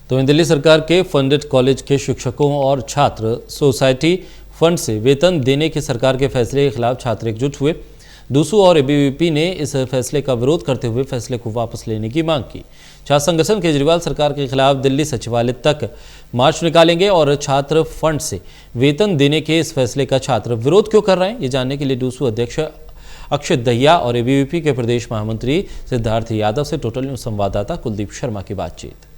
तो दिल्ली सरकार के फंडेड कॉलेज के शिक्षकों और छात्र सोसाइटी फंड से वेतन देने के सरकार के फैसले के खिलाफ छात्र एकजुट हुए। दूसू और एबीवीपी ने इस फैसले का विरोध करते हुए फैसले को वापस लेने की मांग की। छात्र संगठन केजरीवाल सरकार के खिलाफ दिल्ली सचिवालय तक मार्च निकालेंगे और छात्र फंड से वेतन देने के इस फैसले का छात्र विरोध क्यों कर रहे हैं, ये जानने के लिए दूसू अध्यक्ष अक्षित दहिया और एबीवीपी के प्रदेश महामंत्री सिद्धार्थ यादव से टोटल न्यूज संवाददाता कुलदीप शर्मा की बातचीत।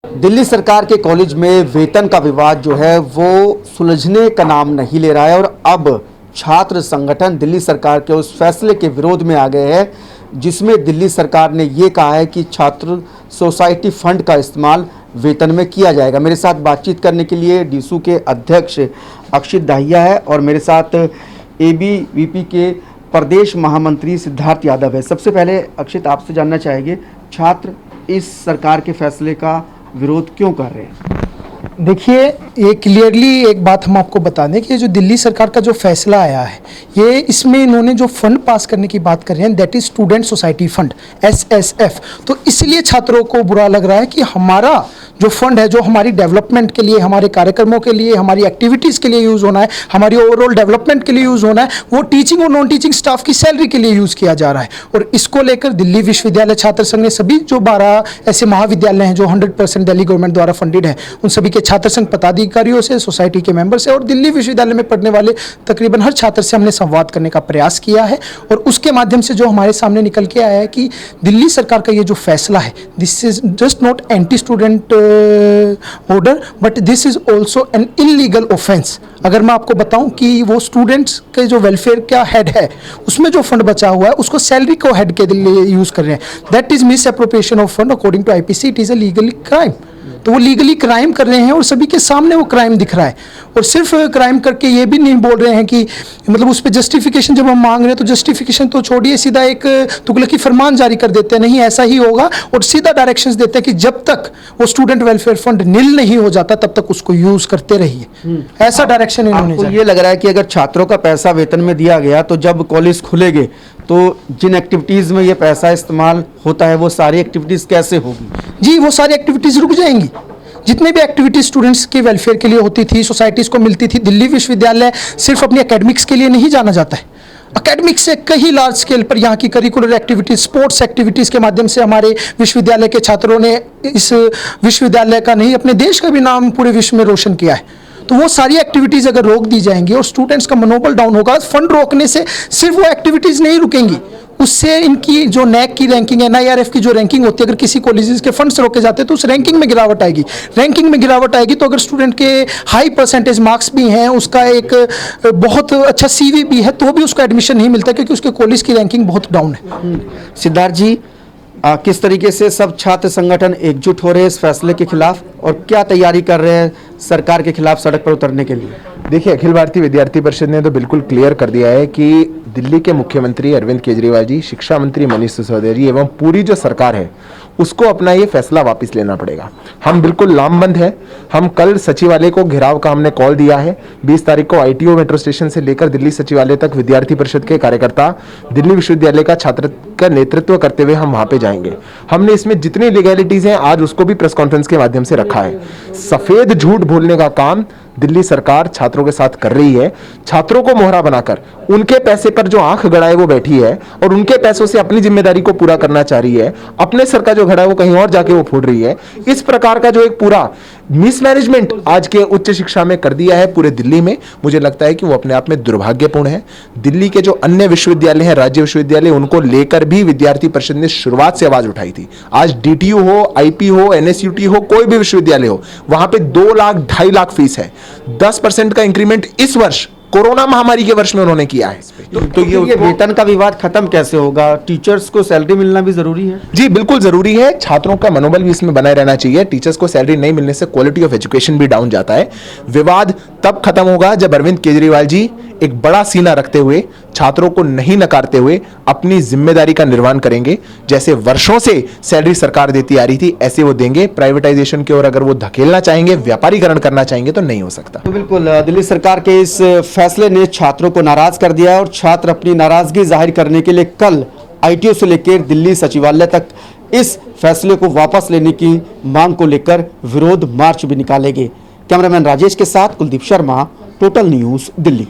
दिल्ली सरकार के कॉलेज में वेतन का विवाद जो है वो सुलझने का नाम नहीं ले रहा है और अब छात्र संगठन दिल्ली सरकार के उस फैसले के विरोध में आ गए हैं जिसमें दिल्ली सरकार ने ये कहा है कि छात्र सोसाइटी फंड का इस्तेमाल वेतन में किया जाएगा। मेरे साथ बातचीत करने के लिए डीसू के अध्यक्ष अक्षित दहिया है और मेरे साथ एबीवीपी के प्रदेश महामंत्री सिद्धार्थ यादव है। सबसे पहले अक्षित, आपसे जानना चाहेंगे छात्र इस सरकार के फैसले का विरोध क्यों कर रहे हैं? देखिए, ये क्लियरली एक बात हम आपको बता दें कि जो दिल्ली सरकार का जो फैसला आया है ये इसमें इन्होंने जो फंड पास करने की बात कर रहे हैं that is student society fund SSF। तो इसलिए छात्रों को बुरा लग रहा है कि हमारा जो फंड है जो हमारी डेवलपमेंट के लिए, हमारे कार्यक्रमों के लिए, हमारी एक्टिविटीज़ के लिए यूज़ होना है, हमारी ओवरऑल डेवलपमेंट के लिए यूज़ होना है, वो टीचिंग और नॉन टीचिंग स्टाफ की सैलरी के लिए यूज़ किया जा रहा है। और इसको लेकर दिल्ली विश्वविद्यालय छात्र संघ ने सभी जो 12 ऐसे महाविद्यालय हैं जो 100% दिल्ली गवर्नमेंट द्वारा फंडेड है उन सभी के छात्र संघ पदाधिकारियों से, सोसाइटी के मेंबर से और दिल्ली विश्वविद्यालय में पढ़ने वाले तकरीबन हर छात्र से हमने संवाद करने का प्रयास किया है। और उसके माध्यम से जो हमारे सामने निकल के आया है कि दिल्ली सरकार का ये जो फैसला है this is just not anti student order but this is also an illegal offence. अगर मैं आपको बताऊं कि वो स्टूडेंट्स के जो वेलफेयर का हेड है उसमें जो फंड बचा हुआ है उसको सैलरी को हेड के लिए यूज कर रहे हैं, that is misappropriation of fund according to IPC। It is a legally crime. तो वो लीगली क्राइम कर रहे हैं और सभी के सामने वो क्राइम दिख रहा है। और सिर्फ क्राइम करके ये भी नहीं बोल रहे हैं कि मतलब उस पर जस्टिफिकेशन जब हम मांग रहे हैं तो जस्टिफिकेशन तो छोड़िए, सीधा एक तुगलकी फरमान जारी कर देते हैं, नहीं ऐसा ही होगा, और सीधा डायरेक्शंस देते हैं कि जब तक वो स्टूडेंट वेलफेयर फंड नील नहीं हो जाता तब तक उसको यूज करते रहिए। ऐसा डायरेक्शन इन्होंने। ये लग रहा है कि अगर छात्रों का पैसा वेतन में दिया गया तो जब कॉलेज खुलेंगे तो जिन एक्टिविटीज़ में ये पैसा इस्तेमाल होता है वो सारी एक्टिविटीज़ कैसे होगी? जी, वो सारी एक्टिविटीज़ रुक जाएंगी। जितने भी एक्टिविटीज स्टूडेंट्स के वेलफेयर के लिए होती थी, सोसाइटीज़ को मिलती थी। दिल्ली विश्वविद्यालय सिर्फ अपनी एकेडमिक्स के लिए नहीं जाना जाता है, एकेडमिक्स से कई लार्ज स्केल पर यहाँ की करिकुलर एक्टिविटीज़, स्पोर्ट्स एक्टिविटीज़ के माध्यम से हमारे विश्वविद्यालय के छात्रों ने इस विश्वविद्यालय का नहीं अपने देश का भी नाम पूरे विश्व में रोशन किया है। तो वो सारी एक्टिविटीज़ अगर रोक दी जाएंगी और स्टूडेंट्स का मनोबल डाउन होगा, फंड रोकने से सिर्फ वो एक्टिविटीज़ नहीं रुकेंगी, उससे इनकी जो NAC की रैंकिंग है, NIRF की जो रैंकिंग होती है, अगर किसी कॉलेजेस के फंड्स रोके जाते हैं तो उस रैंकिंग में गिरावट आएगी। रैंकिंग में गिरावट आएगी तो अगर स्टूडेंट के हाई परसेंटेज मार्क्स भी हैं, उसका एक बहुत अच्छा CV भी है, तो भी उसको एडमिशन नहीं मिलता क्योंकि उसके कॉलेज की रैंकिंग बहुत डाउन है। सिद्धार्थ जी, किस तरीके से सब छात्र संगठन एकजुट हो रहे हैं इस फैसले के खिलाफ और क्या तैयारी कर रहे हैं सरकार के खिलाफ सड़क पर उतरने के लिए? देखिए, अखिल भारतीय विद्यार्थी परिषद ने तो बिल्कुल क्लियर कर दिया है कि दिल्ली के मुख्यमंत्री अरविंद केजरीवाल जी, शिक्षा मंत्री मनीष सिसोदिया जी एवं पूरी जो सरकार है उसको अपना ये फैसला वापस लेना पड़ेगा। हम बिल्कुल लामबंद है। हम कल सचिवालय को घेराव का हमने कॉल दिया है। 20 तारीख को ITO मेट्रो स्टेशन से लेकर दिल्ली सचिवालय तक विद्यार्थी परिषद के कार्यकर्ता दिल्ली विश्वविद्यालय का छात्र का नेतृत्व करते हुए हम वहां पे जाएंगे। हमने इसमें जितनी लीगैलिटीज हैं आज उसको भी प्रेस कॉन्फ्रेंस के माध्यम से रखा है। सफेद झूठ बोलने का काम दिल्ली सरकार छात्रों के साथ कर रही है। छात्रों को मोहरा बनाकर उनके पैसे पर जो आंख गड़ाए वो बैठी है और उनके पैसों से अपनी जिम्मेदारी को पूरा करना चाह रही है। अपने सर का जो घड़ा है वो कहीं और जाके वो फोड़ रही है। इस प्रकार का जो एक पूरा मिसमैनेजमेंट आज के उच्च शिक्षा में कर दिया है पूरे दिल्ली में, मुझे लगता है कि वो अपने आप में दुर्भाग्यपूर्ण है। दिल्ली के जो अन्य विश्वविद्यालय हैं, राज्य विश्वविद्यालय, उनको लेकर भी विद्यार्थी परिषद ने शुरुआत से आवाज उठाई थी। आज DTU हो, IP हो, NSUT हो, कोई भी विश्वविद्यालय हो, वहां पे 2 लाख 2.5 लाख फीस है। 10% का इंक्रीमेंट इस वर्ष कोरोना महामारी के वर्ष में उन्होंने किया है। तो ये वेतन का विवाद खत्म कैसे होगा? टीचर्स को सैलरी मिलना भी जरूरी है। जी बिल्कुल जरूरी है। छात्रों का मनोबल भी इसमें बनाए रहना चाहिए। टीचर्स को सैलरी नहीं मिलने से क्वालिटी ऑफ एजुकेशन भी डाउन जाता है। विवाद तब खत्म होगा जब अरविंद केजरीवाल जी एक बड़ा सीना रखते हुए, छात्रों को नहीं नकारते हुए अपनी जिम्मेदारी का निर्वहन करेंगे। जैसे वर्षों से सैलरी सरकार देती आ रही थी ऐसे वो देंगे। प्राइवेटाइजेशन की ओर अगर वो धकेलना चाहेंगे, व्यापारीकरण करना चाहेंगे तो नहीं हो सकता। तो बिल्कुल दिल्ली सरकार के इस फैसले ने छात्रों को नाराज कर दिया है और छात्र अपनी नाराजगी जाहिर करने के लिए कल ITO से लेकर दिल्ली सचिवालय तक इस फैसले को वापस लेने की मांग को लेकर विरोध मार्च भी निकालेंगे। कैमरामैन राजेश के साथ कुलदीप शर्मा, टोटल न्यूज़, दिल्ली।